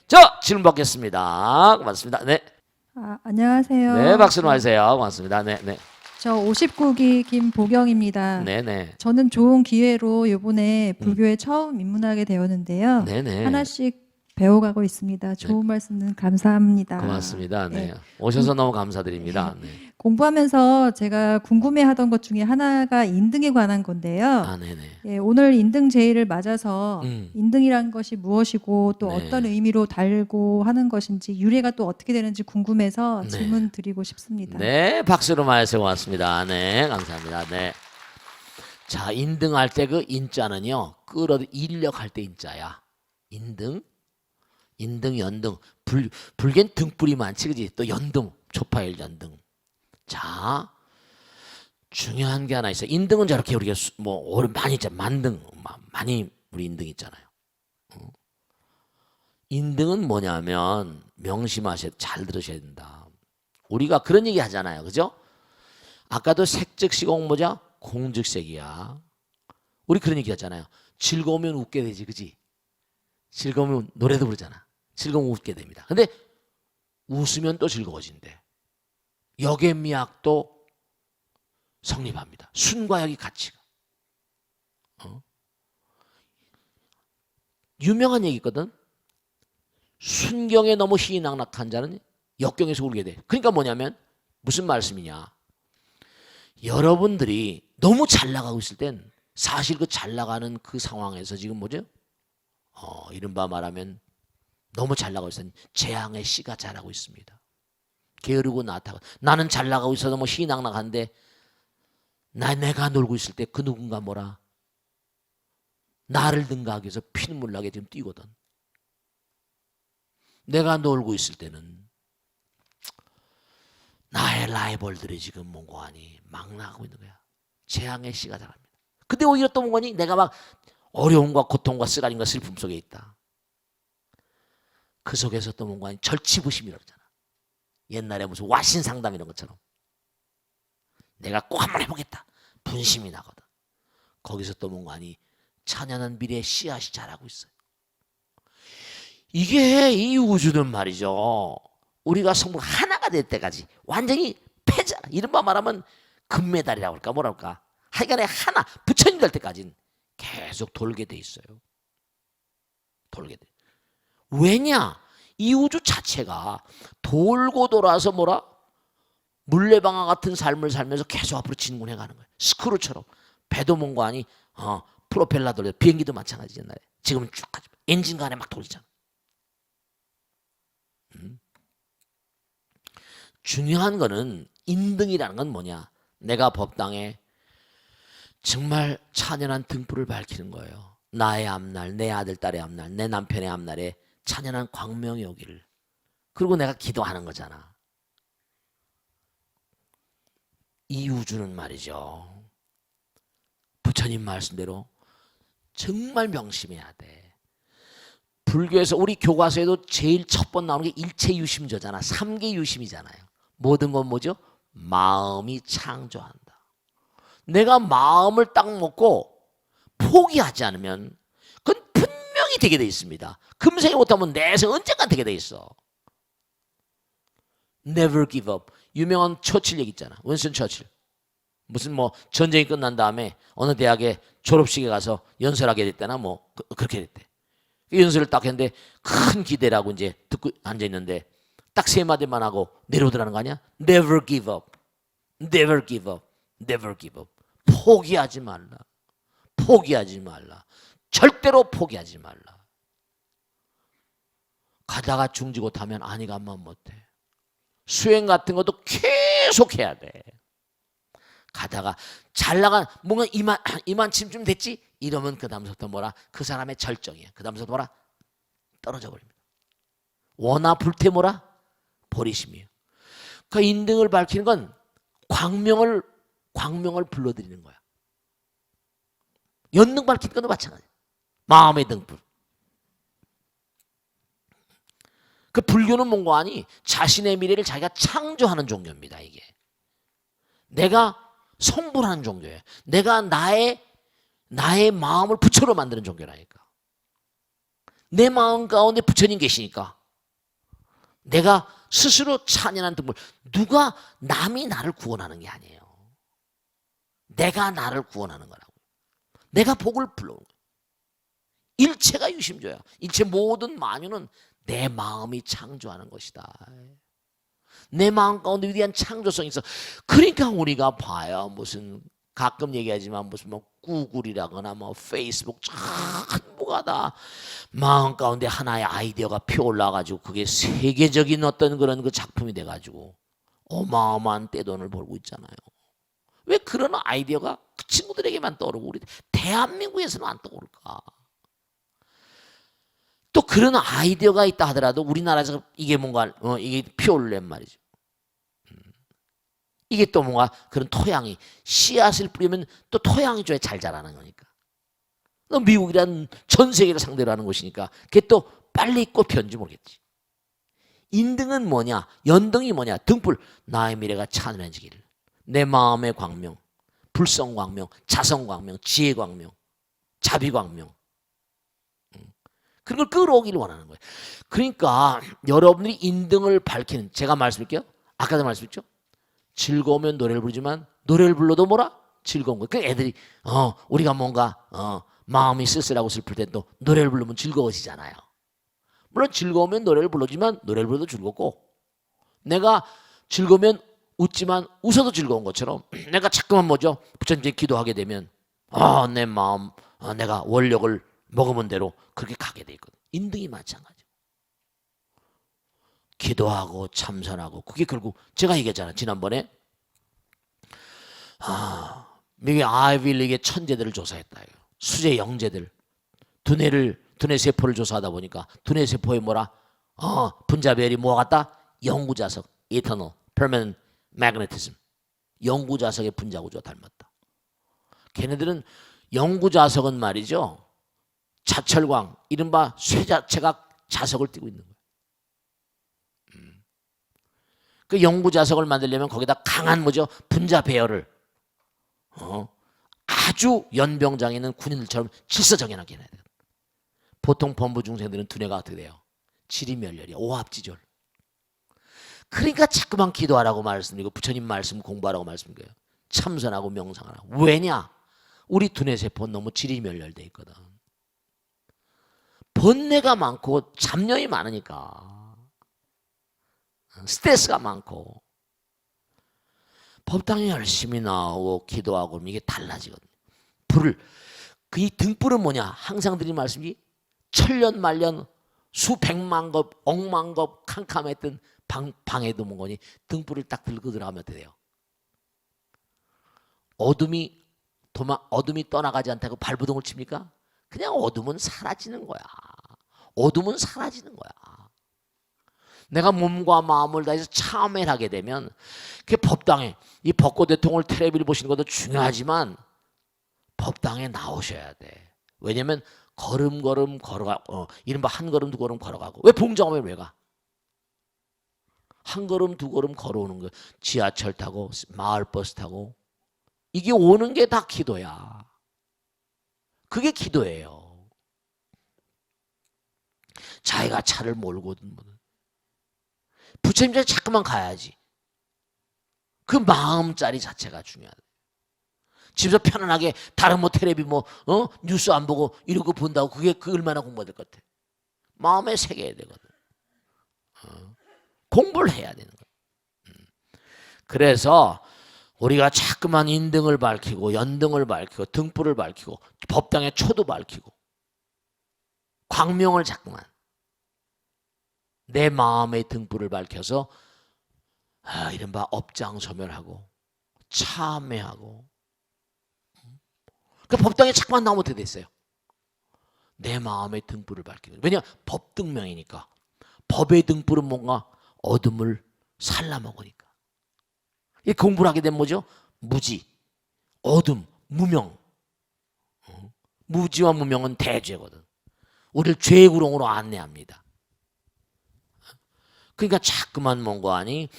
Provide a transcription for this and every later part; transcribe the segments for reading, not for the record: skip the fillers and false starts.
자, 질문 받겠습니다. 고맙습니다. 네. 안녕하세요. 네, 박수로 하세요. 고맙습니다. 네, 네. 저 59기 김보경입니다. 네, 네. 저는 좋은 기회로 이번에 불교에 처음 입문하게 되었는데요. 네, 네. 하나씩 배워가고 있습니다. 좋은 말씀 감사합니다. 고맙습니다. 네. 네. 오셔서 너무 감사드립니다. 네. 공부하면서 제가 궁금해하던 것 중에 하나가 인등에 관한 건데요. 아, 네, 네. 예, 오늘 인등 제의를 맞아서 인등이란 것이 무엇이고 또 네. 어떤 의미로 달고 하는 것인지 유래가 또 어떻게 되는지 궁금해서 네. 질문 드리고 싶습니다. 네, 박수로 말해서 고맙습니다. 네, 감사합니다. 네. 자, 인등할 때 그 인자는요, 끌어도 인력할 때 인자야. 인등, 연등. 불겐 등불이 많지, 그지? 또 연등, 초파일 연등. 자, 중요한 게 하나 있어. 인등은 저렇게 우리가 많이 있잖아. 만등, 많이 우리 인등 있잖아요. 인등은 뭐냐면 명심하셔야 잘 들으셔야 된다. 우리가 그런 얘기 하잖아요. 그죠? 아까도 색즉시공 뭐죠? 공즉색이야. 우리 그런 얘기 하잖아요. 즐거우면 웃게 되지. 그지? 즐거우면 노래도 부르잖아. 즐거우면 웃게 됩니다. 근데 웃으면 또 즐거워진대. 역의미학도 성립합니다. 순과 역이 같이. 유명한 얘기 있거든. 순경에 너무 희낙락한 자는 역경에서 울게 돼. 그러니까 뭐냐면 무슨 말씀이냐. 여러분들이 너무 잘 나가고 있을 땐 사실 그 잘 나가는 그 상황에서 지금 뭐죠? 이른바 말하면 너무 잘 나가고 있을 땐 재앙의 씨가 자라고 있습니다. 게으르고 나타가. 나는 잘 나가고 있어도 뭐 희낙락한데 내가 놀고 있을 때 그 누군가 뭐라 나를 능가하기 위해서 피눈물 나게 지금 뛰거든. 내가 놀고 있을 때는 나의 라이벌들이 지금 뭔고하니 막 나가고 있는 거야. 재앙의 씨가 자랍니다. 근데 오히려 또 뭔가니 내가 막 어려움과 고통과 쓰라림과 슬픔 속에 있다. 그 속에서 또 뭔가니 절치부심이라고 그러잖아. 옛날에 무슨 와신상담 이런 것처럼 내가 꼭 한번 해보겠다. 분심이 나거든. 거기서 또 뭔가니 찬연한 미래의 씨앗이 자라고 있어요. 이게 이 우주는 말이죠. 우리가 성부 하나가 될 때까지 완전히 패자. 이른바 말하면 금메달이라고 할까 뭐라 할까. 하여간에 하나 부처님 될 때까지는 계속 돌게 돼 있어요. 돌게 돼. 왜냐? 이 우주 자체가 돌고 돌아서 뭐라? 물레방아 같은 삶을 살면서 계속 앞으로 진군해 가는 거예요. 스크루처럼. 배도 뭔가 아니 프로펠러 돌려. 비행기도 마찬가지 옛날에. 지금은 쭉 가지. 엔진가 안에 막 돌리잖아. 중요한 거는 인등이라는 건 뭐냐? 내가 법당에 정말 찬연한 등불을 밝히는 거예요. 나의 앞날, 내 아들, 딸의 앞날, 내 남편의 앞날에 찬연한 광명이 오기를. 그리고 내가 기도하는 거잖아. 이 우주는 말이죠. 부처님 말씀대로 정말 명심해야 돼. 불교에서 우리 교과서에도 제일 첫 번 나오는 게 일체유심조잖아. 3계 유심이잖아요. 모든 건 뭐죠? 마음이 창조한다. 내가 마음을 딱 먹고 포기하지 않으면 그건 분명히 되게 돼 있습니다. 금생에 못하면 내생 언젠간 되게 돼 있어. Never give up. 유명한 처칠 얘기 있잖아. 윈스턴 처칠. 무슨 뭐 전쟁이 끝난 다음에 어느 대학에 졸업식에 가서 연설하게 됐다나 뭐 그렇게 됐대. 연설을 딱 했는데 큰 기대라고 이제 듣고 앉아 있는데 딱 세 마디만 하고 내려오더라는 거 아니야? Never give up. Never give up. Never give up. 포기하지 말라. 포기하지 말라. 절대로 포기하지 말라. 가다가 중지고 타면 아니 가만 못해. 수행 같은 것도 계속 해야 돼. 가다가 잘 나간 뭔가 이만쯤 됐지? 이러면 그 다음부터 뭐라? 그 사람의 절정이야. 그 다음부터 뭐라? 떨어져 버립니다. 원하 불태 뭐라? 버리심이에요. 그 인등을 밝히는 건 광명을 불러들이는 거야. 연등 밝히는 것도 마찬가지야. 마음의 등불. 그 불교는 뭔가 아니 자신의 미래를 자기가 창조하는 종교입니다. 이게 내가 성불하는 종교예요. 내가 나의 마음을 부처로 만드는 종교라니까. 내 마음 가운데 부처님 계시니까 내가 스스로 찬양하는 등불. 누가 남이 나를 구원하는 게 아니에요. 내가 나를 구원하는 거라고. 내가 복을 불러오는 거예요. 일체가 유심조야. 일체 모든 만유는 내 마음이 창조하는 것이다. 내 마음 가운데 위대한 창조성이 있어. 그러니까 우리가 봐요. 무슨 가끔 얘기하지만 무슨 뭐 구글이라거나 뭐 페이스북 전부가 다 마음 가운데 하나의 아이디어가 피어올라가지고 그게 세계적인 어떤 그런 그 작품이 돼가지고 어마어마한 떼돈을 벌고 있잖아요. 왜 그런 아이디어가 그 친구들에게만 떠오르고 우리 대한민국에서는 안 떠오를까? 또 그런 아이디어가 있다 하더라도 우리나라에서 이게 뭔가 이게 피어올란 말이죠. 이게 또 뭔가 그런 토양이 씨앗을 뿌리면 또 토양이 줘야 잘 자라는 거니까. 미국이란 전 세계를 상대로 하는 곳이니까 그게 또 빨리 꽃 피었는지 모르겠지. 인등은 뭐냐? 연등이 뭐냐? 등불. 나의 미래가 찬란해지기를. 내 마음의 광명, 불성 광명, 자성 광명, 지혜 광명, 자비 광명. 그런 걸 끌어오기를 원하는 거예요. 그러니까 여러분들이 인등을 밝히는, 제가 말씀드릴게요. 아까도 말씀드렸죠. 즐거우면 노래를 부르지만 노래를 불러도 뭐라? 즐거운 거예요. 그 애들이 우리가 뭔가 마음이 쓸쓸하고 슬플 때 또 노래를 부르면 즐거워지잖아요. 물론 즐거우면 노래를 부르지만 노래를 불러도 즐겁고, 내가 즐거우면 웃지만 웃어도 즐거운 것처럼 내가 자꾸만 뭐죠? 부처님께 기도하게 되면 내 마음 내가 원력을 먹으면 대로 그렇게 가게 돼 있거든. 인등이 마찬가지죠. 기도하고 참선하고 그게 결국 제가 얘기했잖아요. 지난번에 미국의 아이비리그의 천재들을 조사했다. 수재 영재들 두뇌 세포를 조사하다 보니까 두뇌 세포에 뭐라 분자별이 뭐가 같다? 영구자석, eternal, permanent magnetism. 영구자석의 분자구조가 닮았다. 걔네들은 영구자석은 말이죠. 자철광, 이른바 쇠자체가 자석을 띠고 있는 거예요. 그 영구자석을 만들려면 거기다 강한 뭐죠? 분자 배열을 아주 연병장에 있는 군인들처럼 질서정연하게 해야 돼요. 보통 범부 중생들은 두뇌가 어떻게 돼요? 지리멸렬이야. 오합지졸. 그러니까 자꾸만 기도하라고 말씀드리고 부처님 말씀 공부하라고 말씀드려요. 참선하고 명상하라고. 왜냐? 우리 두뇌 세포는 너무 지리멸렬돼 있거든. 번뇌가 많고 잡념이 많으니까 스트레스가 많고 법당에 열심히 나오고 기도하고 그러면 이게 달라지거든요. 이 등불은 뭐냐? 항상 드린 말씀이 천년 말년 수백만 겁 억만 겁 캄캄했던 방에도 뭐니 등불을 딱 들고 들어가면 어떻게 돼요? 어둠이 떠나가지 않다고 발부동을 칩니까? 그냥 어둠은 사라지는 거야. 어둠은 사라지는 거야. 내가 몸과 마음을 다해서 참회를 하게 되면 그 법당에 이 벚꽃 대통을 텔레비를 보시는 것도 중요하지만 법당에 나오셔야 돼. 왜냐면 걸음걸음 걸어가 이른바 한 걸음 두 걸음 걸어가고. 왜 봉정하면 왜 가? 한 걸음 두 걸음 걸어오는 거. 지하철 타고 마을버스 타고 이게 오는 게 다 기도야. 그게 기도예요. 자기가 차를 몰고든 뭐든 부처님 자리 자꾸만 가야지. 그 마음자리 자체가 중요하다. 집에서 편안하게 다른 뭐 텔레비 뉴스 안 보고 이러고 본다고 그게 얼마나 공부가 될 것 같아. 마음에 새겨야 되거든. 공부를 해야 되는 거야. 그래서 우리가 자꾸만 인등을 밝히고 연등을 밝히고 등불을 밝히고 법당의 초도 밝히고 광명을 자꾸만 내 마음의 등불을 밝혀서 이른바 업장소멸하고 참회하고 그 법당에 자꾸만 나오면 어떻게 됐어요? 내 마음의 등불을 밝히고. 왜냐? 법등명이니까. 법의 등불은 뭔가 어둠을 살라먹으니까. 이 공부를 하게 되면 뭐죠? 무지, 어둠, 무명. 무지와 무명은 대죄거든. 우리를 죄의 구렁으로 안내합니다. 그러니까 자꾸만 뭔가 하니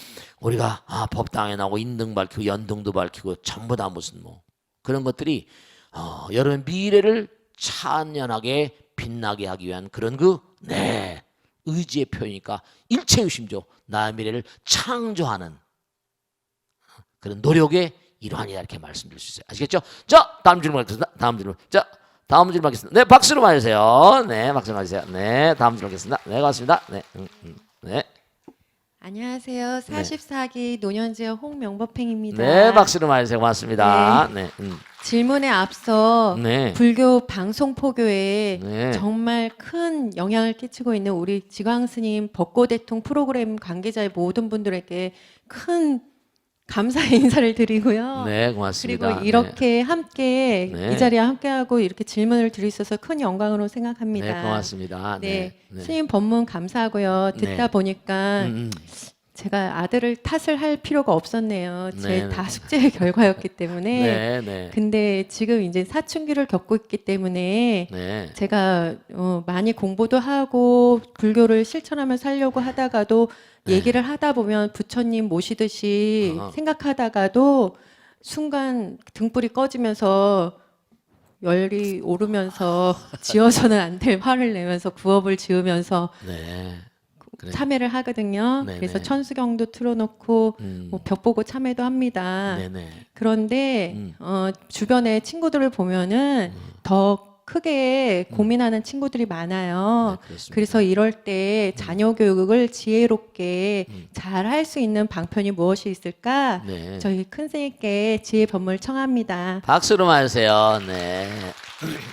우리가 법당에 나오고 인등 밝히고 연등도 밝히고 전부 다 무슨 그런 것들이 여러분 미래를 찬연하게 빛나게 하기 위한 그런 의지의 표현이니까 일체의심조 나의 미래를 창조하는 그런 노력의 일환이다 이렇게 말씀드릴 수 있어요. 아시겠죠? 자, 다음 질문 하겠습니다. 다음 질문. 자, 다음 질문 하겠습니다. 네, 박수로 맞으세요. 네, 박수로 맞으세요. 네, 다음 질문 하겠습니다. 네, 고맙습니다. 네, 네, 안녕하세요. 네. 44기 노년지역 홍명법행입니다. 네, 박수로 맞으세요. 고맙습니다. 네, 질문에 앞서 네. 불교 방송포교에 네. 정말 큰 영향을 끼치고 있는 우리 지광 스님 벚꽃대통 프로그램 관계자의 모든 분들에게 큰 감사의 인사를 드리고요. 네, 고맙습니다. 그리고 이렇게 함께 네. 이 자리에 함께하고 이렇게 질문을 드릴 수 있어서 큰 영광으로 생각합니다. 네, 고맙습니다. 네, 네. 스님 법문 감사하고요. 듣다 네. 보니까 제가 아들을 탓을 할 필요가 없었네요. 네. 제 다 숙제의 결과였기 때문에. 네, 네. 근데 지금 이제 사춘기를 겪고 있기 때문에 네. 제가 많이 공부도 하고 불교를 실천하며 살려고 하다가도 네. 얘기를 하다 보면 부처님 모시듯이 어허. 생각하다가도 순간 등불이 꺼지면서 열이 오르면서 지어서는 안 될 화를 내면서 구업을 지으면서 네. 그래. 참회를 하거든요. 네네. 그래서 천수경도 틀어놓고 뭐 벽 보고 참회도 합니다. 네네. 그런데 주변에 친구들을 보면은 더 크게 고민하는 친구들이 많아요. 네, 그렇습니다. 그래서 이럴 때 자녀 교육을 지혜롭게 잘 할 수 있는 방편이 무엇이 있을까? 네. 저희 큰 스님께 지혜 법문을 청합니다. 박수로 맞으세요. 네.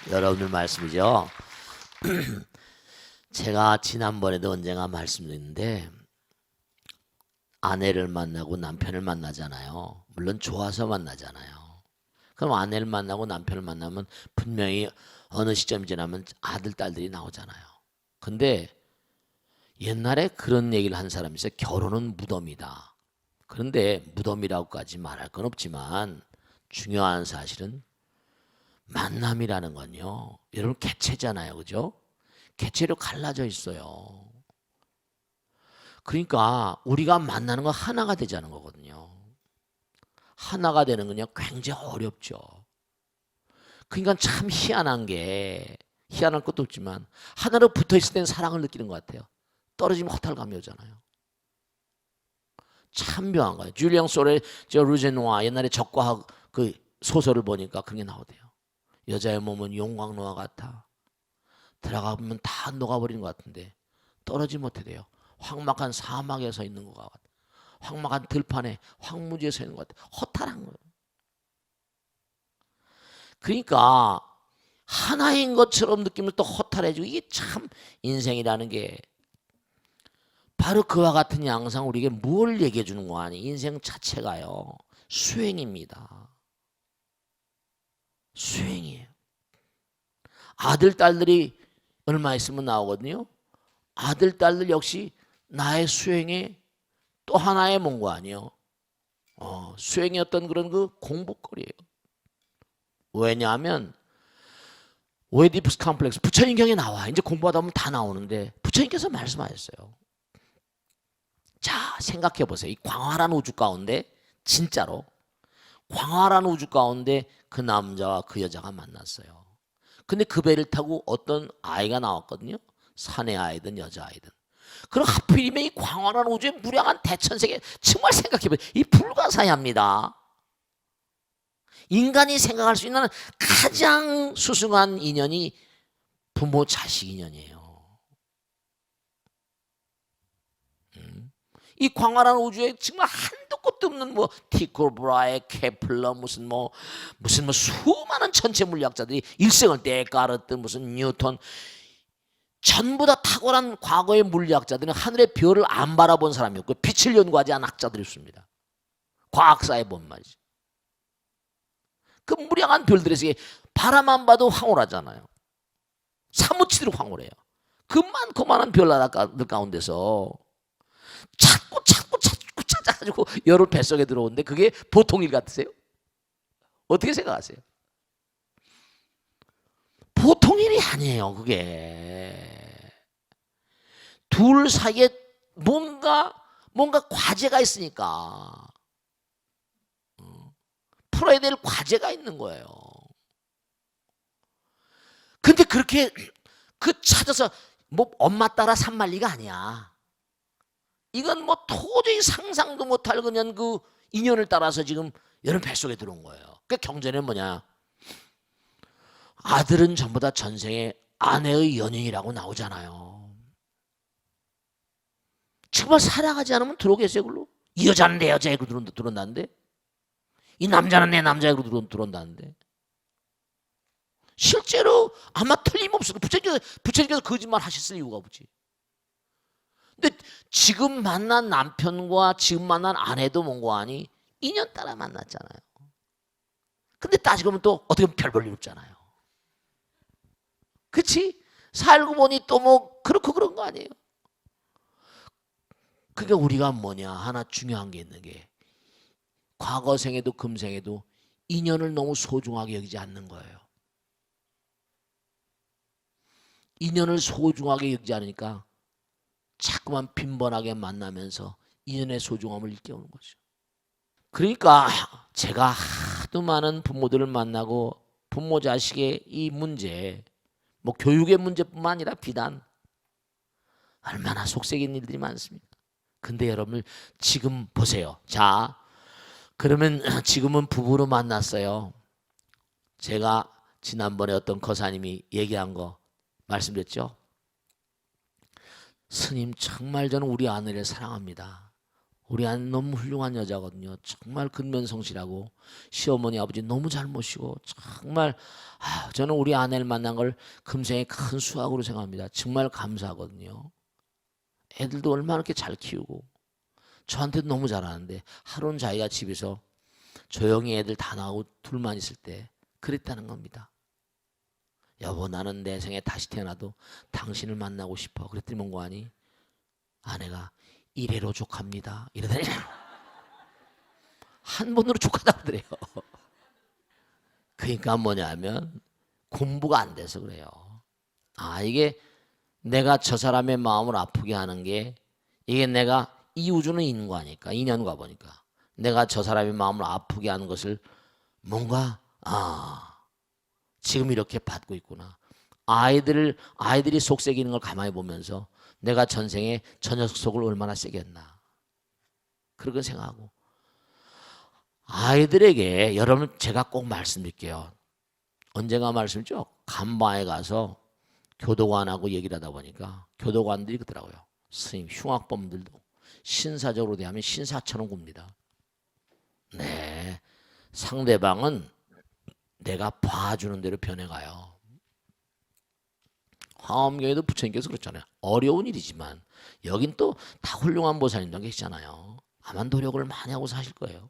여러분들 말씀이죠. 제가 지난번에도 언젠가 말씀드렸는데 아내를 만나고 남편을 만나잖아요. 물론 좋아서 만나잖아요. 그럼 아내를 만나고 남편을 만나면 분명히 어느 시점이 지나면 아들, 딸들이 나오잖아요. 근데 옛날에 그런 얘기를 한 사람이 있어요. 결혼은 무덤이다. 그런데 무덤이라고까지 말할 건 없지만 중요한 사실은 만남이라는 건요. 여러분 개체잖아요. 그죠? 개체로 갈라져 있어요. 그러니까 우리가 만나는 거 하나가 되자는 거거든요. 하나가 되는 건요 굉장히 어렵죠. 그러니까 참 희한한 게 희한할 것도 없지만 하나로 붙어 있을 때는 사랑을 느끼는 것 같아요. 떨어지면 허탈감이 오잖아요. 참 묘한 거예요. 줄리앙 소레 저 루제노아 옛날에 적과학 그 소설을 보니까 그런 게 나오대요. 여자의 몸은 용광로와 같아. 들어가보면 다 녹아버리는 것 같은데 떨어지지 못해 돼요. 황막한 사막에 서 있는 것 같아. 황막한 들판에 황무지에 서 있는 것 같아. 허탈한 거예요. 그러니까 하나인 것처럼 느끼면 또 허탈해지고 이게 참 인생이라는 게 바로 그와 같은 양상 우리에게 뭘 얘기해 주는 거 아니? 인생 자체가요. 수행입니다. 수행이에요. 아들, 딸들이 얼마 있으면 나오거든요. 아들, 딸들 역시 나의 수행의 또 하나의 뭔가 아니에요. 수행의 어떤 그런 그 공부거리예요. 왜냐하면 오에디푸스 컴플렉스 부처님경에 나와. 이제 공부하다 보면 다 나오는데 부처님께서 말씀하셨어요. 자, 생각해 보세요. 이 광활한 우주 가운데 진짜로 광활한 우주 가운데 그 남자와 그 여자가 만났어요. 근데 그 배를 타고 어떤 아이가 나왔거든요. 사내 아이든 여자아이든. 그럼 하필이면 이 광활한 우주의 무량한 대천세계 정말 생각해보세요. 이 불가사의합니다. 인간이 생각할 수 있는 가장 수승한 인연이 부모 자식 인연이에요. 이 광활한 우주에 정말 한도 끝도 없는 뭐 티코 브라에 케플러 무슨 수많은 천체 물리학자들이 일생을 데카르트 무슨 뉴턴 전부 다 탁월한 과거의 물리학자들은 하늘의 별을 안 바라본 사람이었고 빛을 연구하지 않은 학자들이었습니다. 과학사에 본 말이죠. 그 무량한 별들에서 바라만 봐도 황홀하잖아요. 사무치도록 황홀해요. 그 많고 많은 별나라들 가운데서 자꾸 찾아가지고 열을 뱃속에 들어오는데 그게 보통 일 같으세요? 어떻게 생각하세요? 보통 일이 아니에요. 그게 둘 사이에 뭔가 과제가 있으니까 풀어야 될 과제가 있는 거예요. 근데 그렇게 그 찾아서 뭐 엄마 따라 산만리가 아니야. 이건 뭐 도저히 상상도 못할 그냥 그 인연을 따라서 지금 여러분 뱃속에 들어온 거예요. 그 경전에 뭐냐? 아들은 전부 다 전생에 아내의 연인이라고 나오잖아요. 정말 사랑하지 않으면 들어오겠어요, 그걸로? 이 여자는 내 여자애로 들어온다는데? 이 남자는 내 남자애로 들어온다는데? 실제로 아마 틀림없어도 부처님께서 거짓말 하셨을 이유가 없지. 근데 지금 만난 남편과 지금 만난 아내도 뭔가 하니 인연 따라 만났잖아요. 근데 따지고 보면 또 어떻게 보면 별 볼 일 없잖아요. 그치? 살고 보니 또 뭐 그렇고 그런 거 아니에요. 그러니까 우리가 뭐냐 하나 중요한 게 있는 게 과거 생에도 금생에도 인연을 너무 소중하게 여기지 않는 거예요. 인연을 소중하게 여기지 않으니까 자꾸만 빈번하게 만나면서 인연의 소중함을 일깨우는 거죠. 그러니까 제가 하도 많은 부모들을 만나고 부모 자식의 이 문제, 뭐 교육의 문제뿐만 아니라 비단 얼마나 속색인 일들이 많습니까? 근데 여러분 지금 보세요. 자, 그러면 지금은 부부로 만났어요. 제가 지난번에 어떤 거사님이 얘기한 거 말씀드렸죠. 스님 정말 저는 우리 아내를 사랑합니다. 우리 아내 너무 훌륭한 여자거든요. 정말 근면성실하고 시어머니 아버지 너무 잘 모시고 정말 저는 우리 아내를 만난 걸 금생의 큰 수확으로 생각합니다. 정말 감사하거든요. 애들도 얼마나 이렇게 잘 키우고 저한테도 너무 잘하는데 하루는 자기가 집에서 조용히 애들 다 나오고 둘만 있을 때 그랬다는 겁니다. 여보 나는 내 생에 다시 태어나도 당신을 만나고 싶어. 그랬더니 뭔가 하니 아내가 이래로 족합니다. 이러더니 한 번으로 족하다고 그래요. 그러니까 뭐냐면 공부가 안 돼서 그래요. 이게 내가 저 사람의 마음을 아프게 하는 게 이게 내가 이 우주는 인과니까 인연과 보니까 내가 저 사람의 마음을 아프게 하는 것을 뭔가 지금 이렇게 받고 있구나. 아이들이 속삭이는 걸 가만히 보면서 내가 전생에 저 녀석 속을 얼마나 새겼나. 그렇게 생각하고 아이들에게 여러분 제가 꼭 말씀드릴게요. 언젠가 말씀드렸죠. 간방에 가서 교도관하고 얘기를 하다 보니까 교도관들이 그러더라고요. 스님 흉악범들도 신사적으로 대하면 신사처럼 굽니다. 네, 상대방은 내가 봐주는 대로 변해가요. 화엄경에도 부처님께서 그렇잖아요. 어려운 일이지만 여긴 또 다 훌륭한 보살님들 계시잖아요. 아마 노력을 많이 하고 사실 거예요.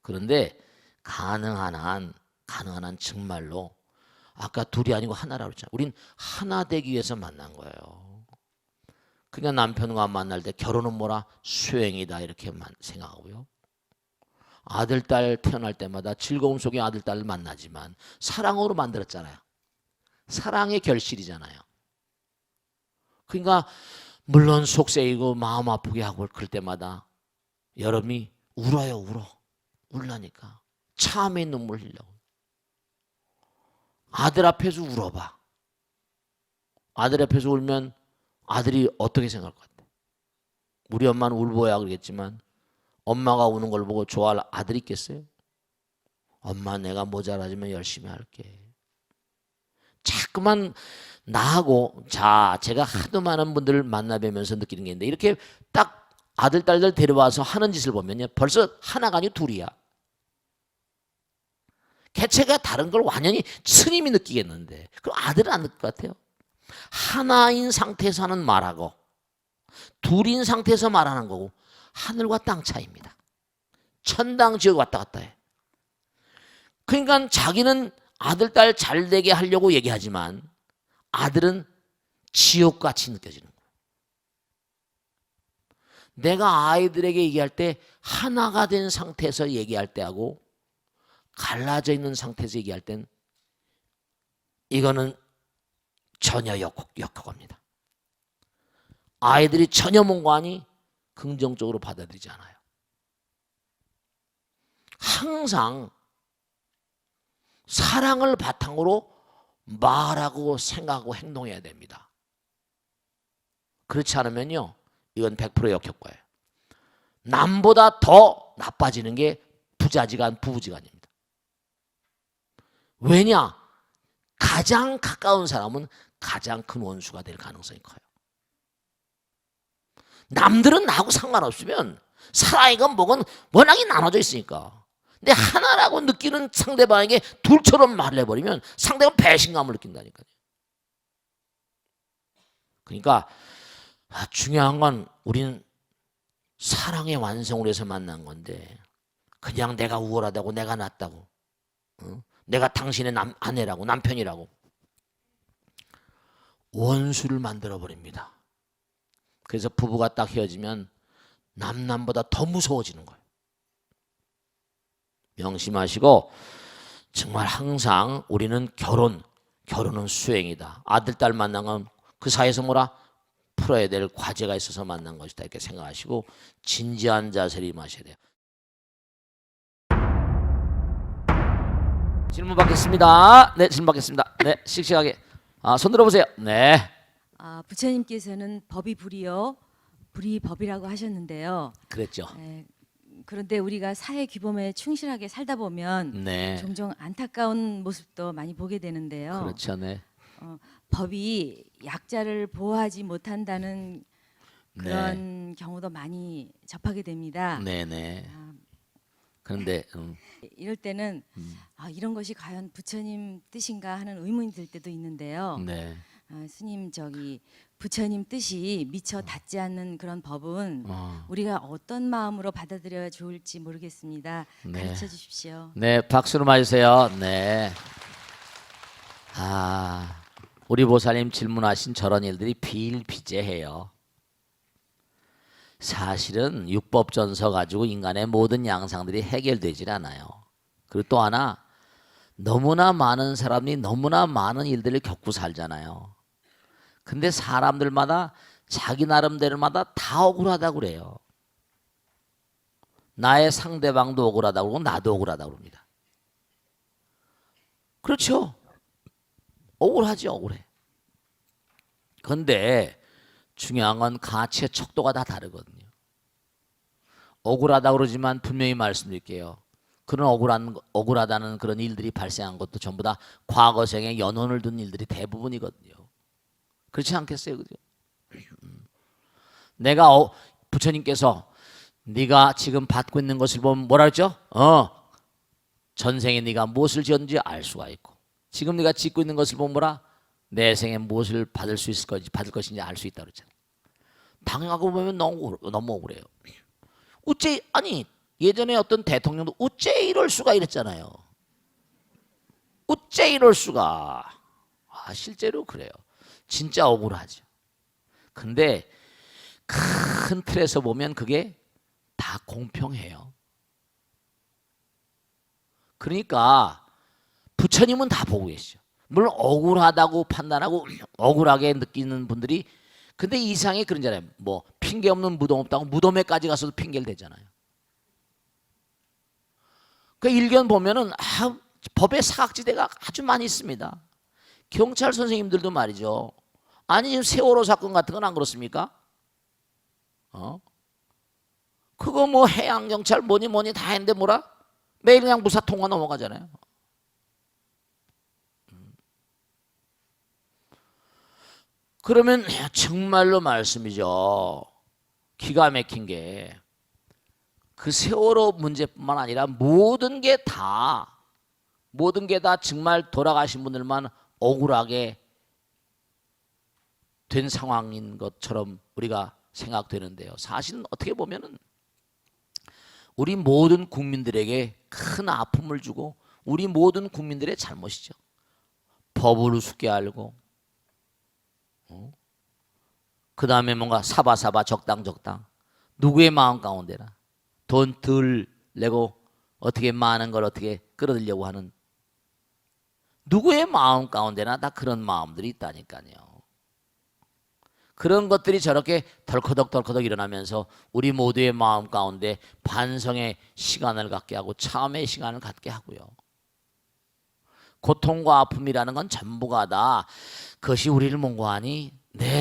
그런데 가능한 한 정말로 아까 둘이 아니고 하나라고 했잖아요. 우린 하나 되기 위해서 만난 거예요. 그러니까 남편과 만날 때 결혼은 뭐라 수행이다 이렇게 생각하고요. 아들, 딸 태어날 때마다 즐거움 속에 아들, 딸을 만나지만 사랑으로 만들었잖아요. 사랑의 결실이잖아요. 그러니까 물론 속세이고 마음 아프게 하고 그럴 때마다 여러분이 울어요. 울라니까 참에 눈물 흘려고. 아들 앞에서 울어봐. 아들 앞에서 울면 아들이 어떻게 생각할 것 같아? 우리 엄마는 울보야 그러겠지만 엄마가 우는 걸 보고 좋아할 아들이 있겠어요? 엄마 내가 모자라지만 열심히 할게. 자꾸만 나하고 제가 하도 많은 분들을 만나뵈면서 느끼는 게 있는데 이렇게 딱 아들 딸들 데려와서 하는 짓을 보면요 벌써 하나가 아니고 둘이야. 개체가 다른 걸 완전히 스님이 느끼겠는데 그럼 아들은 안 느낄 것 같아요. 하나인 상태에서 하는 말하고 둘인 상태에서 말하는 거고 하늘과 땅 차이입니다. 천당 지옥 왔다 갔다 해. 그러니까 자기는 아들 딸 잘 되게 하려고 얘기하지만 아들은 지옥같이 느껴지는 거예요. 내가 아이들에게 얘기할 때 하나가 된 상태에서 얘기할 때하고 갈라져 있는 상태에서 얘기할 땐 이거는 전혀 역효과입니다. 아이들이 전혀 뭔가니 긍정적으로 받아들이지 않아요. 항상 사랑을 바탕으로 말하고 생각하고 행동해야 됩니다. 그렇지 않으면요, 이건 100% 역효과예요. 남보다 더 나빠지는 게 부자지간, 부부지간입니다. 왜냐? 가장 가까운 사람은 가장 큰 원수가 될 가능성이 커요. 남들은 나하고 상관없으면 살아이건 뭐건 워낙에 나눠져 있으니까. 근데 하나라고 느끼는 상대방에게 둘처럼 말을 해버리면 상대방은 배신감을 느낀다니까요. 그러니까 중요한 건 우리는 사랑의 완성을 위해서 만난 건데, 그냥 내가 우월하다고, 내가 낫다고, 내가 당신의 아내라고, 남편이라고 원수를 만들어 버립니다. 그래서 부부가 딱 헤어지면 남보다 더 무서워지는 거예요. 명심하시고, 정말 항상 우리는 결혼은 수행이다. 아들, 딸 만난 건 그 사이에서 뭐라 풀어야 될 과제가 있어서 만난 것이다, 이렇게 생각하시고 진지한 자세를 임하셔야 돼요. 질문 받겠습니다. 네, 질문 받겠습니다. 네, 씩씩하게. 손 들어보세요. 네. 부처님께서는 법이 불이요, 불이 법이라고 하셨는데요. 그랬죠. 그런데 우리가 사회 규범에 충실하게 살다 보면 네. 종종 안타까운 모습도 많이 보게 되는데요. 그렇죠. 네. 법이 약자를 보호하지 못한다는 그런 경우도 많이 접하게 됩니다. 네네. 그런데 이럴 때는 이런 것이 과연 부처님 뜻인가 하는 의문이 들 때도 있는데요. 네. 스님, 부처님 뜻이 미처 닿지 않는 그런 법은 우리가 어떤 마음으로 받아들여야 좋을지 모르겠습니다. 네. 가르쳐 주십시오. 네, 박수로 맞으세요. 네. 우리 보살님 질문하신 저런 일들이 비일비재해요. 사실은 육법전서 가지고 인간의 모든 양상들이 해결되질 않아요. 그리고 또 하나, 너무나 많은 사람이 너무나 많은 일들을 겪고 살잖아요. 근데 사람들마다 자기 나름대로마다 다 억울하다고 그래요. 나의 상대방도 억울하다고 그러고 나도 억울하다고 그럽니다. 그렇죠. 억울하지, 억울해. 그런데 중요한 건 가치의 척도가 다 다르거든요. 억울하다고 그러지만 분명히 말씀드릴게요. 그런 억울하다는 그런 일들이 발생한 것도 전부 다 과거생에 연원을 둔 일들이 대부분이거든요. 그렇지 않겠어요? 그죠? 내가 부처님께서 네가 지금 받고 있는 것을 보면 뭐라 그랬죠? 전생에 네가 무엇을 지었는지 알 수가 있고, 지금 네가 짓고 있는 것을 보면 뭐라? 내 생에 무엇을 받을 것인지 알 수 있다 그랬잖아요. 당하고 보면 너무 억울해요. 아니 예전에 어떤 대통령도 어째 이럴 수가 이랬잖아요. 어째 이럴 수가. 실제로 그래요. 진짜 억울하죠. 근데 큰 틀에서 보면 그게 다 공평해요. 그러니까 부처님은 다 보고 계시죠. 물론 억울하다고 판단하고 억울하게 느끼는 분들이, 근데 이상에 그런잖아요. 뭐 핑계 없는 무덤 없다고 무덤에까지 가서도 핑계를 대잖아요. 그 일견 보면은 법의 사각지대가 아주 많이 있습니다. 경찰 선생님들도 말이죠. 아니 지금 세월호 사건 같은 건 안 그렇습니까? 그거 뭐 해양 경찰 뭐니 다 했는데 뭐라? 매일 그냥 무사 통과 넘어가잖아요. 그러면 정말로 말씀이죠. 기가 막힌 게 그 세월호 문제뿐만 아니라 모든 게 다 정말 돌아가신 분들만 억울하게 된 상황인 것처럼 우리가 생각되는데요. 사실은 어떻게 보면은 우리 모든 국민들에게 큰 아픔을 주고 우리 모든 국민들의 잘못이죠. 법을 우습게 알고, 그 다음에 뭔가 사바사바 적당 누구의 마음 가운데나 돈 덜 내고 어떻게 많은 걸 어떻게 끌어들려고 하는 누구의 마음 가운데나 다 그런 마음들이 있다니까요. 그런 것들이 저렇게 덜커덕 일어나면서 우리 모두의 마음 가운데 반성의 시간을 갖게 하고 참의 시간을 갖게 하고요. 고통과 아픔이라는 건 전부가 다 그것이 우리를 몽고하니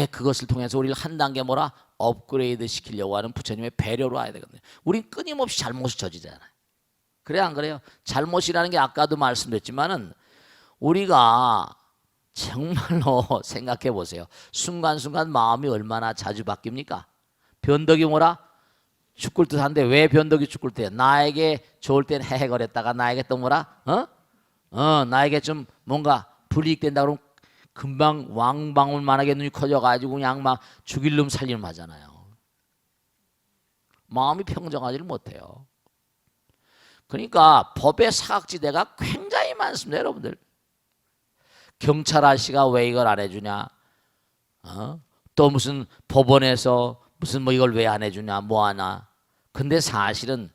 그것을 통해서 우리를 한 단계 뭐라 업그레이드 시키려고 하는 부처님의 배려로 와야 되거든요. 우린 끊임없이 잘못을 저지잖아요. 그래 안 그래요? 잘못이라는 게 아까도 말씀드렸지만은 우리가 정말로 생각해 보세요. 순간순간 마음이 얼마나 자주 바뀝니까? 변덕이 뭐라? 죽을 듯한데 왜 변덕이 죽을 듯해? 나에게 좋을 땐 헤헤거렸다가 나에게 또 뭐라? 나에게 좀 뭔가 불이익 된다 그러면 금방 왕방울만하게 눈이 커져가지고 그냥 막 죽일 놈 살릴 놈 하잖아요. 마음이 평정하지를 못해요. 그러니까 법의 사각지대가 굉장히 많습니다, 여러분들. 경찰 아저씨가 왜 이걸 안 해주냐? 또 무슨 법원에서 무슨 뭐 이걸 왜 안 해주냐? 뭐 하나? 근데 사실은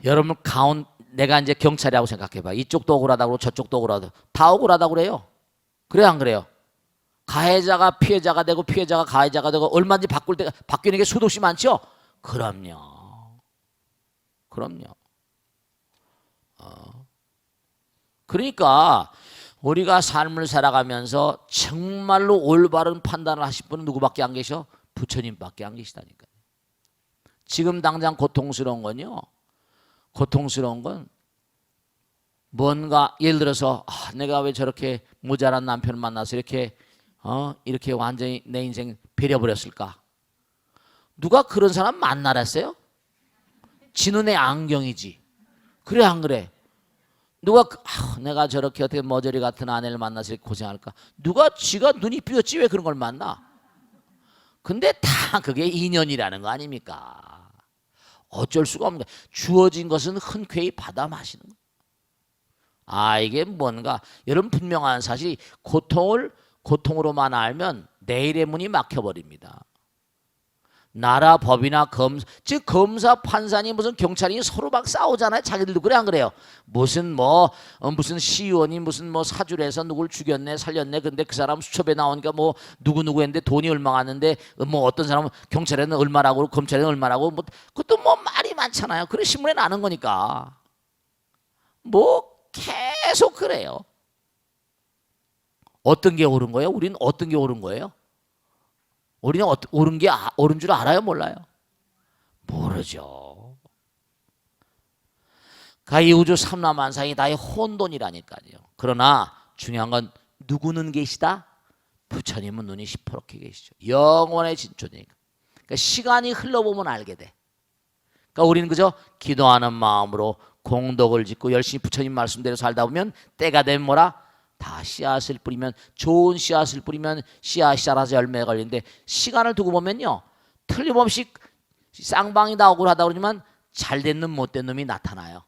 여러분 내가 이제 경찰이라고 생각해봐. 이쪽도 억울하다고 그러고 저쪽도 억울하다고 다 억울하다고 그래요. 그래 안 그래요? 가해자가 피해자가 되고 피해자가 가해자가 되고 얼마든지 바뀌는 게 수도 없이 많죠? 그럼요. 그러니까 우리가 삶을 살아가면서 정말로 올바른 판단을 하실 분은 누구밖에 안 계셔? 부처님밖에 안 계시다니까요. 지금 당장 고통스러운 건요. 고통스러운 건 뭔가 예를 들어서 내가 왜 저렇게 모자란 남편을 만나서 이렇게 완전히 내 인생 베려버렸을까? 누가 그런 사람 만나랬어요? 지 눈의 안경이지. 그래 안 그래? 누가 내가 저렇게 어떻게 머저리 같은 아내를 만나서 이렇게 고생할까? 누가 지가 눈이 삐었지 왜 그런 걸 만나? 근데 다 그게 인연이라는 거 아닙니까? 어쩔 수가 없는 거야. 주어진 것은 흔쾌히 받아 마시는 거야. 이게 뭔가 여러분 분명한 사실이 고통을 고통으로만 알면 내일의 문이 막혀버립니다. 나라 법이나 검사 판사니 무슨 경찰이 서로 막 싸우잖아요. 자기들도 그래 안 그래요? 무슨 시의원이 무슨 사주를 해서 누굴 죽였네 살렸네. 근데 그 사람 수첩에 나오니까 누구 했는데 돈이 얼마 갔는데 어떤 사람은 경찰에는 얼마라고 검찰에는 얼마라고 그것도 말이 많잖아요. 그래 신문에 나는 거니까 계속 그래요. 어떤 게 옳은 거예요? 우리는 어떤 게 옳은 거예요? 우리는 옳은 게 옳은 줄 알아요? 몰라요? 모르죠. 이 우주 삼라만상이 다의 혼돈이라니까요. 그러나 중요한 건 누구는 계시다? 부처님은 눈이 시퍼렇게 계시죠. 영원의 진존이니까. 그러니까 시간이 흘러보면 알게 돼. 그러니까 우리는 그저 기도하는 마음으로 공덕을 짓고 열심히 부처님 말씀대로 살다 보면 때가 되면 뭐라? 다 씨앗을 뿌리면 좋은 씨앗을 뿌리면 씨앗이 자라서 열매가 걸리는데 시간을 두고 보면요 틀림없이 쌍방이 다 억울하다 그러지만 잘된 놈 못된 놈이 나타나요.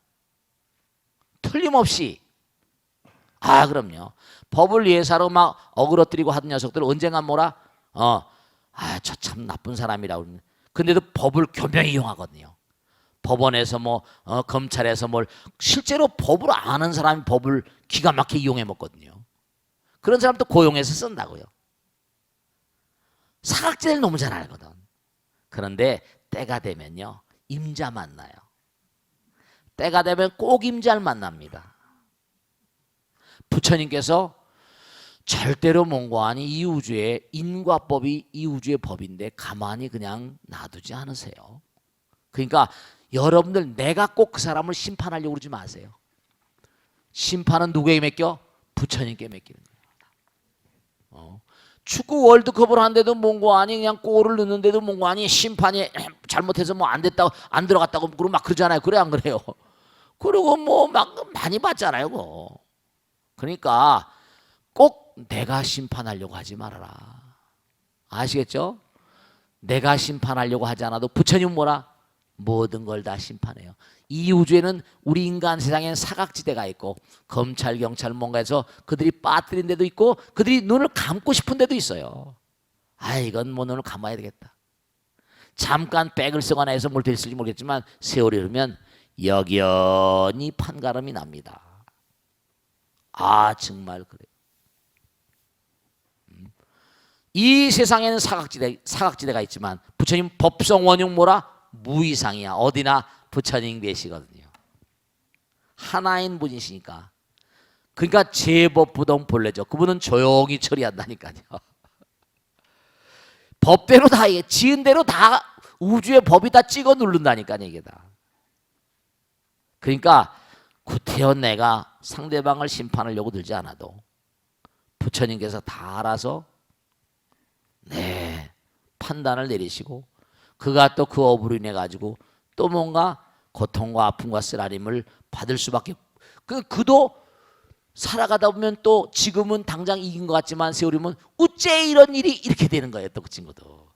틀림없이. 그럼요. 법을 예사로 막 어그러뜨리고 하던 녀석들 언젠간 뭐라? 저 참 나쁜 사람이라고 그러는. 근데도 법을 교묘히 이용하거든요. 법원에서 검찰에서 실제로 법을 아는 사람이 법을 기가 막히게 이용해 먹거든요. 그런 사람도 고용해서 쓴다고요. 사각지대를 너무 잘 알거든. 그런데 때가 되면요 임자 만나요. 때가 되면 꼭 임자를 만납니다. 부처님께서 절대로 몽고하니 이 우주의 인과법이 이 우주의 법인데 가만히 그냥 놔두지 않으세요. 그러니까 여러분들 내가 꼭 그 사람을 심판하려고 그러지 마세요. 심판은 누구에게 맡겨? 부처님께 맡기는 거예요. 축구 월드컵을 하는데도 몽고 아니 그냥 골을 넣는데도 몽고 아니 심판이 잘못해서 안 됐다고 안 들어갔다고 그러고 막 그러잖아요. 그래 안 그래요? 그리고 막 많이 봤잖아요. 그러니까 꼭 내가 심판하려고 하지 말아라. 아시겠죠? 내가 심판하려고 하지 않아도 부처님은 뭐라? 모든 걸 다 심판해요. 이 우주에는 우리 인간 세상에는 사각지대가 있고 검찰 경찰 뭔가에서 그들이 빠뜨린 데도 있고 그들이 눈을 감고 싶은 데도 있어요. 이건 눈을 감아야 되겠다. 잠깐 백을 쓰거나 해서 뭘 됐을지 모르겠지만 세월이 흐르면 여전히 판가름이 납니다. 정말 그래요. 이 세상에는 사각지대가 있지만 부처님 법성 원흉 뭐라? 무이상이야. 어디나 부처님 계시거든요. 하나인 분이시니까. 그러니까 제법부동 본래죠. 그분은 조용히 처리한다니까요. 법대로 다 지은 대로 다 우주의 법이 다 찍어 누른다니까요. 이게 다. 그러니까 구태여 내가 상대방을 심판하려고 들지 않아도 부처님께서 다 알아서 판단을 내리시고 그가 또 그 업으로 인해 가지고 또 뭔가 고통과 아픔과 쓰라림을 받을 수밖에. 그도 살아가다 보면 또 지금은 당장 이긴 것 같지만 세월이면 어째 이런 일이 이렇게 되는 거예요. 또 그 친구도.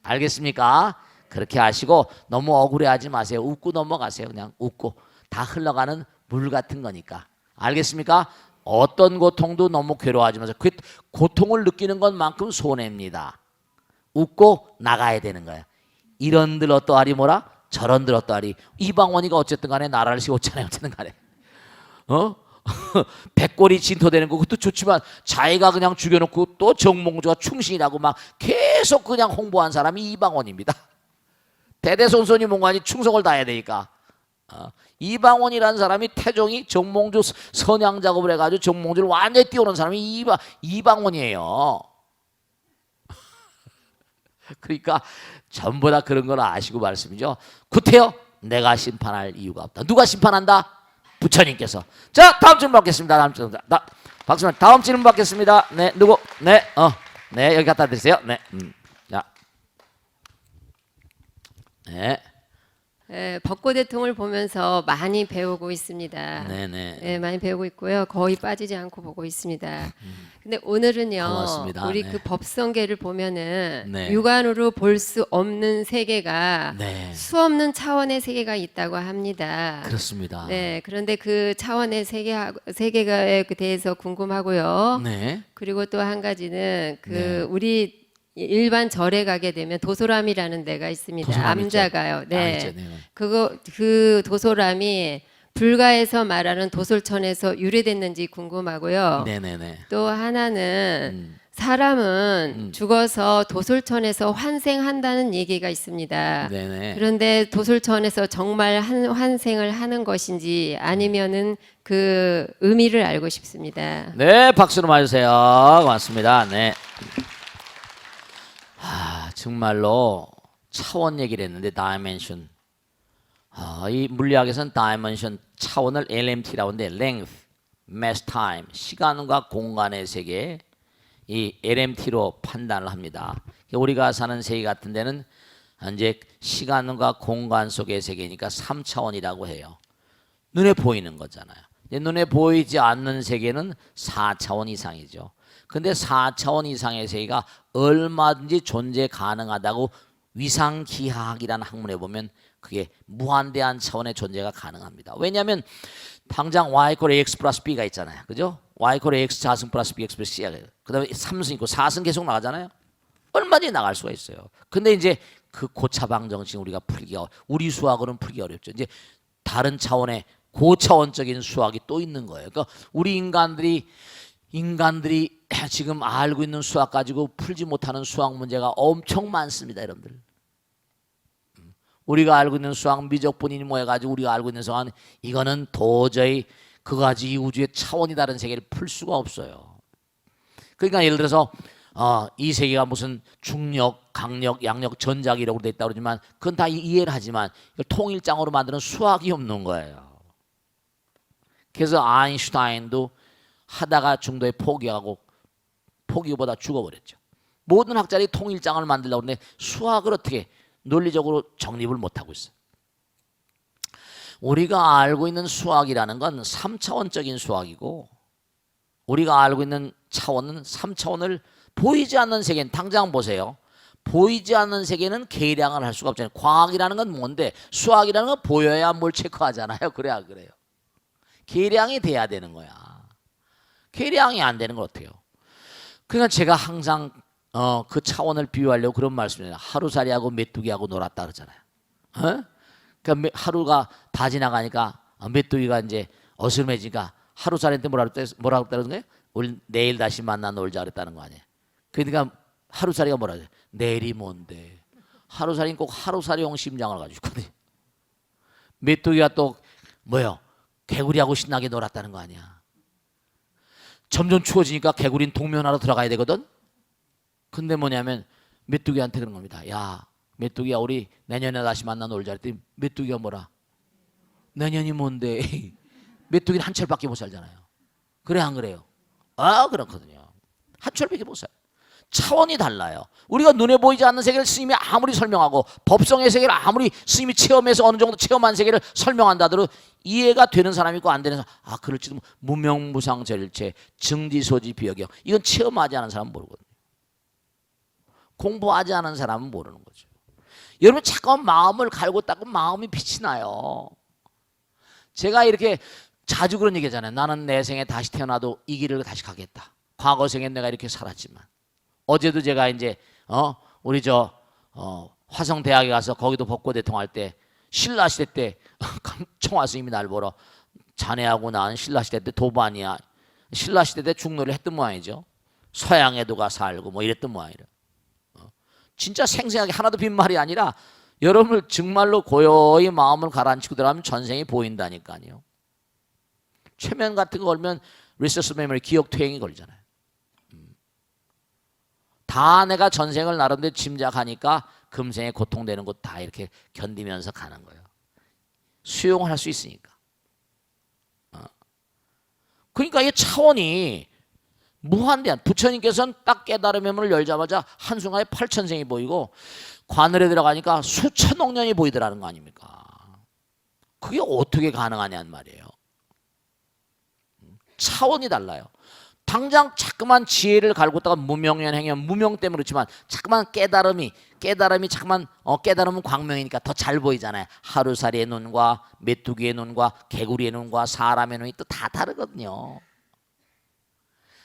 알겠습니까? 그렇게 하시고 너무 억울해하지 마세요. 웃고 넘어가세요. 그냥 웃고. 다 흘러가는 물 같은 거니까. 알겠습니까? 어떤 고통도 너무 괴로워하지 마세요. 그 고통을 느끼는 것만큼 손해입니다. 웃고 나가야 되는 거예요. 이런들 어떠하리 뭐라? 저런들 어떠하리. 이방원이가 어쨌든 간에 나라를 세웠잖아요. 어쨌든 간에. 백골이 진토되는 거 그것도 좋지만 자기가 그냥 죽여놓고 또 정몽주가 충신이라고 막 계속 그냥 홍보한 사람이 이방원입니다. 대대손손이 뭔가니 충성을 다해야 되니까. 이방원이라는 사람이 태종이 정몽주 선양 작업을 해가지고 정몽주를 완전히 띄우는 사람이 이방원이에요. 그러니까 전부 다 그런 걸 아시고 말씀이죠. 구태여 내가 심판할 이유가 없다. 누가 심판한다? 부처님께서. 자, 다음 질문 받겠습니다. 박수님, 다음 질문 받겠습니다. 네, 누구? 네, 네, 여기 갖다 드리세요. 네, 자, 네. 벚꽃대통을 보면서 많이 배우고 있습니다. 네네. 네, 많이 배우고 있고요. 거의 빠지지 않고 보고 있습니다. 근데 오늘은요, 고맙습니다. 우리 네. 그 법성계를 보면은 네. 육안으로 볼 수 없는 세계가 네. 수없는 차원의 세계가 있다고 합니다. 그렇습니다. 네, 그런데 그 차원의 세계에 대해서 궁금하고요. 네. 그리고 또 한 가지는 그 네. 우리 일반 절에 가게 되면 도소람이라는 데가 있습니다. 도소람 있죠? 암자가요. 네. 있죠. 네. 그 도소람이 불가에서 말하는 도솔천에서 유래됐는지 궁금하고요. 네네네. 또 하나는 사람은 죽어서 도솔천에서 환생한다는 얘기가 있습니다. 네네. 그런데 도솔천에서 정말 환생을 하는 것인지 아니면은 그 의미를 알고 싶습니다. 네, 박수로 맞으세요. 고맙습니다. 네. 정말로 차원 얘기를 했는데 다이멘션. 이 물리학에서는 다이멘션 차원을 LMT라고 하는데 length, mass, time, 시간과 공간의 세계 이 LMT로 판단을 합니다. 우리가 사는 세계 같은 데는 이제 시간과 공간 속의 세계니까 3차원이라고 해요. 눈에 보이는 거잖아요. 눈에 보이지 않는 세계는 4차원 이상이죠. 근데 4차원 이상의 세계가 얼마든지 존재 가능하다고 위상기하학이라는 학문에 보면 그게 무한대한 차원의 존재가 가능합니다. 왜냐하면 당장 y = x 플러스 b가 있잖아요. 그죠? y = x 자승 플러스 b x 플러스 c가 그 다음에 3승 있고 4승 계속 나가잖아요. 얼마든지 나갈 수가 있어요. 근데 이제 그 고차방 정식 우리가 풀기가 우리 수학으로는 풀기 어렵죠. 이제 다른 차원의 고차원적인 수학이 또 있는 거예요. 그러니까 우리 인간들이 지금 알고 있는 수학 가지고 풀지 못하는 수학 문제가 엄청 많습니다, 여러분들. 우리가 알고 있는 수학 미적분이니 뭐 해가지고 우리가 알고 있는 수학은 이거는 도저히 그가지 이 우주의 차원이 다른 세계를 풀 수가 없어요. 그러니까 예를 들어서 이 세계가 무슨 중력, 강력, 양력, 전자기라고 돼 있다 그러지만 그건 다 이해를 하지만 이걸 통일장으로 만드는 수학이 없는 거예요. 그래서 아인슈타인도 하다가 중도에 포기보다 죽어버렸죠. 모든 학자들이 통일장을 만들려고 하는데 수학을 어떻게 논리적으로 정립을 못하고 있어요. 우리가 알고 있는 수학이라는 건 3차원적인 수학이고 우리가 알고 있는 차원은 3차원을 보이지 않는 세계는 당장 보세요. 보이지 않는 세계는 계량을 할 수가 없잖아요. 과학이라는 건 뭔데 수학이라는 건 보여야 뭘 체크하잖아요. 그래야 그래요. 계량이 돼야 되는 거야. 계량이 안 되는 건 어때요? 그러니까 제가 항상 그 차원을 비유하려고 그런 말씀이에요. 하루살이하고 메뚜기하고 놀았다 그러잖아요. 그러니까 하루가 다 지나가니까 메뚜기가 이제 어스름해지니까 하루살이한테 뭐라고 했다는 거예요? 우리 내일 다시 만나 놀자 그랬다는 거 아니에요. 그러니까 하루살이가 뭐라 그래요? 내일이 뭔데? 하루살이는 꼭 하루살이용 심장을 가지고 있거든요. 메뚜기가 또 뭐요? 개구리하고 신나게 놀았다는 거 아니야. 점점 추워지니까 개구리는 동면하러 들어가야 되거든. 근데 뭐냐면 메뚜기한테 그런 겁니다. 야, 메뚜기야, 우리 내년에 다시 만나 놀자. 그랬더니 메뚜기가 뭐라? 내년이 뭔데? 메뚜기는 한 철밖에 못 살잖아요. 그래 안 그래요? 아, 그렇거든요. 한 철밖에 못 살아요. 차원이 달라요. 우리가 눈에 보이지 않는 세계를 스님이 아무리 설명하고 법성의 세계를 아무리 스님이 체험해서 어느 정도 체험한 세계를 설명한다 하더라도 이해가 되는 사람이 있고 안 되는 사람, 아 그럴지도 무명무상절일체 증지소지 비역이요. 이건 체험하지 않은 사람은 모르거든요. 공부하지 않은 사람은 모르는 거죠. 여러분 잠깐 마음을 갈고 닦으면 마음이 빛이 나요. 제가 이렇게 자주 그런 얘기잖아요. 나는 내 생에 다시 태어나도 이 길을 다시 가겠다. 과거 생에 내가 이렇게 살았지만. 어제도 제가 이제 우리 화성대학에 가서 거기도 법고대통 할 때 신라 시대 때 청화 스님이 날 보러 자네하고 난 신라 시대 때 도반이야. 신라 시대 때 중노를 했던 모양이죠. 서양에도 가 살고 뭐 이랬던 모양이라. 진짜 생생하게 하나도 빈말이 아니라 여러분을 정말로 고요히 마음을 가라앉히고 들어가면 전생이 보인다니까요. 최면 같은 거 걸면 리서스 메모리 기억 퇴행이 걸리잖아요. 다 내가 전생을 나름대로 짐작하니까 금생에 고통되는 것 다 이렇게 견디면서 가는 거예요. 수용을 할 수 있으니까. 그러니까 이 차원이 무한대한, 부처님께서는 딱 깨달음의 문을 열자마자 한순간에 8천생이 보이고 관을에 들어가니까 수천억 년이 보이더라는 거 아닙니까? 그게 어떻게 가능하냐는 말이에요. 차원이 달라요. 당장 자꾸만 지혜를 갈고 있다가 무명년 행연, 무명 때문에 그렇지만 자꾸만 깨달음이 자꾸만 깨달음은 광명이니까 더 잘 보이잖아요. 하루살이의 눈과 메뚜기의 눈과 개구리의 눈과 사람의 눈이 또 다 다르거든요.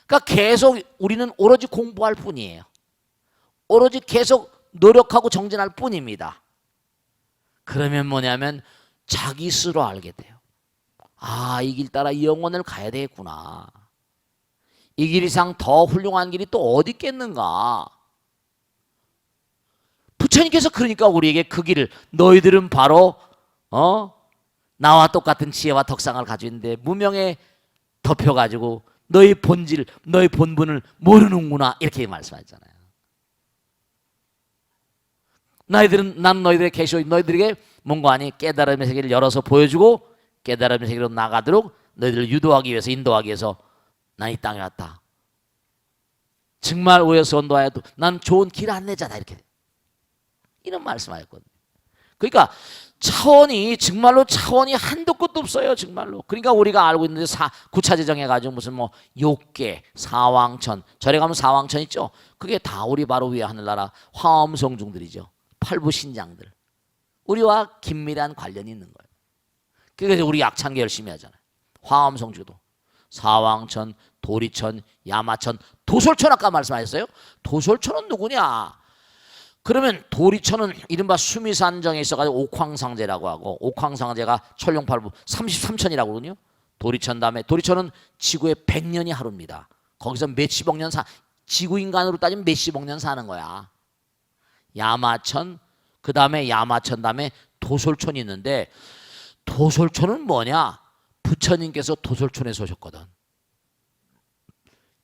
그러니까 계속 우리는 오로지 공부할 뿐이에요. 오로지 계속 노력하고 정진할 뿐입니다. 그러면 뭐냐면 자기 스스로 알게 돼요. 아, 이 길 따라 영원을 가야 되겠구나. 이 길 이상 더 훌륭한 길이 또 어디 있겠는가. 부처님께서 그러니까 우리에게 그 길을, 너희들은 바로 나와 똑같은 지혜와 덕상을 가지고 있는데 무명에 덮여가지고 너희 본질, 너희 본분을 모르는구나, 이렇게 말씀하잖아요. 난 너희들의 계시오, 너희들에게 뭔가 아니 깨달음의 세계를 열어서 보여주고 깨달음의 세계로 나가도록 너희들을 유도하기 위해서, 인도하기 위해서 난 이 땅에 왔다. 정말 오해서 언도하여도 난 좋은 길 안내자다, 이렇게 이런 말씀하셨거든요. 그러니까 차원이 정말로 차원이 한도 끝도 없어요, 정말로. 그러니까 우리가 알고 있는데 구차제정 해가지고 무슨 뭐 욕계, 사왕천, 절에 가면 사왕천 있죠. 그게 다 우리 바로 위에 하늘나라 화엄성중들이죠. 팔부신장들. 우리와 긴밀한 관련이 있는 거예요. 그러니까 우리 약찬게 열심히 하잖아요. 화엄성주도 사왕천, 도리천, 야마천, 도솔천 아까 말씀하셨어요. 도솔천은 누구냐? 그러면 도리천은 이른바 수미산정에 있어가지고 옥황상제라고 하고, 옥황상제가 천룡팔부 33천이라고 그러거든요. 도리천 다음에, 도리천은 지구의 100년이 하루입니다. 거기서 몇십억 년 지구 인간으로 따지면 몇십억 년 사는 거야. 야마천, 그 다음에 야마천 다음에 도솔천이 있는데, 도솔천은 뭐냐? 부처님께서 도솔천에서 오셨거든.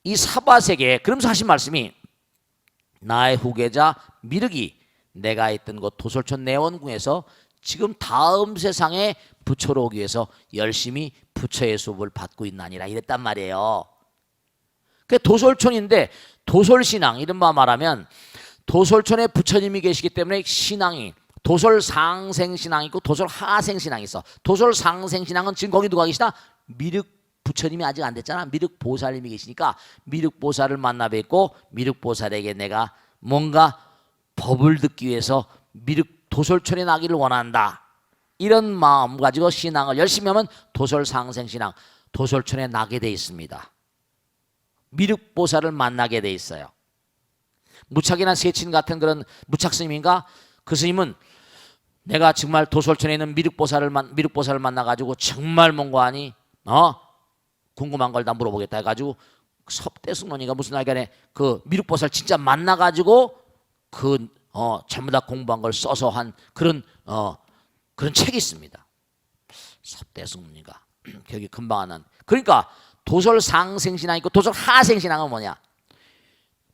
이 사바세계, 그러면서 하신 말씀이 나의 후계자 미륵이 내가 있던 곳 도솔천 내원궁에서 지금 다음 세상에 부처로 오기 위해서 열심히 부처의 수업을 받고 있나니라, 이랬단 말이에요. 그 도솔천인데 도솔신앙, 이른바 말하면 도솔천에 부처님이 계시기 때문에 신앙이 도솔상생신앙이 있고 도솔하생신앙이 있어. 도솔상생신앙은 지금 거기 누가 계시다? 미륵 부처님이 아직 안 됐잖아. 미륵보살님이 계시니까 미륵보살을 만나 뵙고 미륵보살에게 내가 뭔가 법을 듣기 위해서 미륵 도솔천에 나기를 원한다, 이런 마음 가지고 신앙을 열심히 하면 도솔상생신앙, 도솔천에 나게 돼 있습니다. 미륵보살을 만나게 돼 있어요. 무착이나 세친 같은 그런 무착스님인가? 그 스님은 내가 정말 도솔천에 있는 미륵보살을 만나가지고 정말 뭔가 하니 궁금한 걸 다 물어보겠다 해가지고 섭대승론이가 무슨 알간에 그 미륵보살 진짜 만나가지고 전부 다 공부한 걸 써서 한 그런 책이 있습니다. 섭대승론이가 기억이 금방 안 난. 그러니까 도솔 상생신앙 있고 도솔 하생신앙은 뭐냐?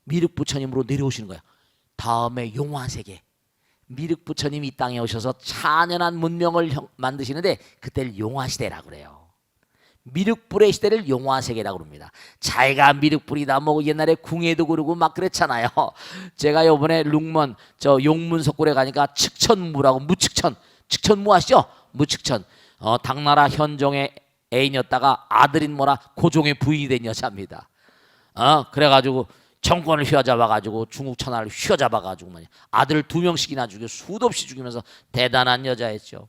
미륵 부처님으로 내려오시는 거야. 다음에 용화세계. 미륵 부처님이 이 땅에 오셔서 찬연한 문명을 만드시는데 그때를 용화시대라고 그래요. 미륵불의 시대를 용화세계라고 그럽니다. 자기가 미륵불이다 뭐 옛날에 궁예도 그러고 막 그랬잖아요. 제가 요번에 룽먼 저 용문석굴에 가니까 측천무라고 측천무 아시죠? 무측천. 당나라 현종의 애인이었다가 아들인 뭐라 고종의 부인이 된 여자입니다. 그래가지고 정권을 휘어잡아가지고 중국 천하를 휘어잡아가지고 아들 2명씩이나 죽여 수도 없이 죽이면서 대단한 여자였죠.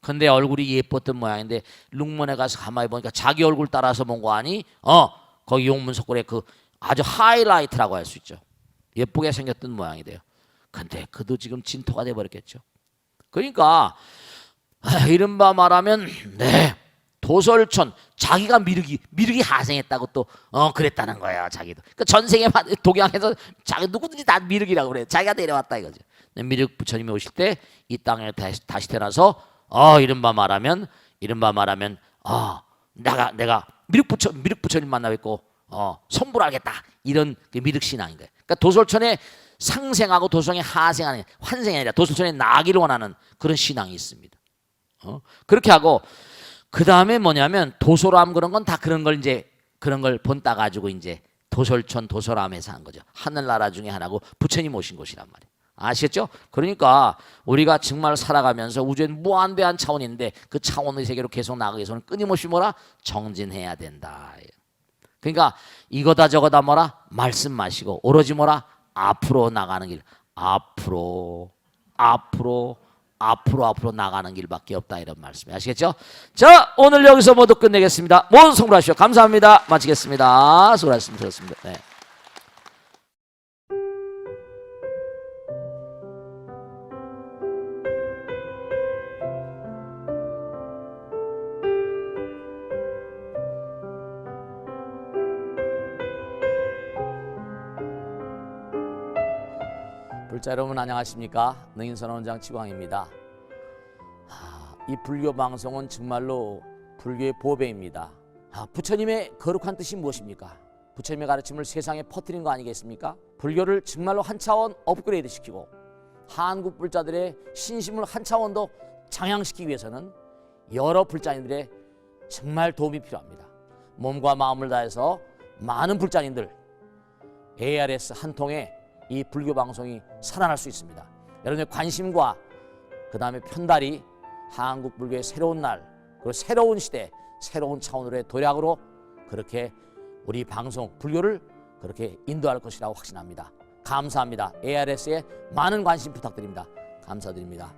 근데 얼굴이 예뻤던 모양인데 룽먼에 가서 가만히 보니까 자기 얼굴 따라서 본 거 아니? 거기 용문석굴에 그 아주 하이라이트라고 할 수 있죠. 예쁘게 생겼던 모양이 돼요. 근데 그도 지금 진토가 돼버렸겠죠. 그러니까 이른바 말하면 도솔천 자기가 미륵이 하생했다고 또 그랬다는 거야. 자기도. 그러니까 전생에 독양해서 자기 누구든지 다 미륵이라고 그래. 자기가 내려왔다 이거죠. 미륵 부처님이 오실 때 이 땅에 다시 태어나서 이른바 말하면 내가 미륵 부처님 만나 뵙고 선불하겠다 이런 그 미륵 신앙인 거예요. 그러니까 도솔천에 상생하고 도솔천에 하생하는 환생이 아니라 도솔천에 나기를 원하는 그런 신앙이 있습니다. 그렇게 하고 그 다음에 뭐냐면 도솔암 그런 건 다 그런 걸 본따 가지고 이제 도솔천 도솔암에서 한 거죠. 하늘나라 중에 하나고 부처님 오신 곳이란 말이에요. 아시겠죠? 그러니까 우리가 정말 살아가면서 우주엔 무한대한 차원인데 그 차원의 세계로 계속 나가기 위해서는 끊임없이 뭐라? 정진해야 된다. 그러니까 이거다 저거다 뭐라? 말씀 마시고 오로지 뭐라? 앞으로 나가는 길. 앞으로 나가는 길밖에 없다 이런 말씀이 아시겠죠? 자, 오늘 여기서 모두 끝내겠습니다. 모두 성불하시오. 감사합니다. 마치겠습니다. 수고하셨습니다. 네. 불자 여러분 안녕하십니까? 능인선언원장 지광입니다. 이 불교 방송은 정말로 불교의 보배입니다. 부처님의 거룩한 뜻이 무엇입니까? 부처님의 가르침을 세상에 퍼뜨린 거 아니겠습니까? 불교를 정말로 한 차원 업그레이드 시키고 한국 불자들의 신심을 한 차원 더 장양시키기 위해서는 여러 불자님들의 정말 도움이 필요합니다. 몸과 마음을 다해서 많은 불자님들 ARS 한 통에 이 불교 방송이 살아날 수 있습니다. 여러분의 관심과 그 다음에 편달이 한국 불교의 새로운 날 그리고 새로운 시대 새로운 차원으로의 도약으로 그렇게 우리 방송 불교를 그렇게 인도할 것이라고 확신합니다. 감사합니다. ARS에 많은 관심 부탁드립니다. 감사드립니다.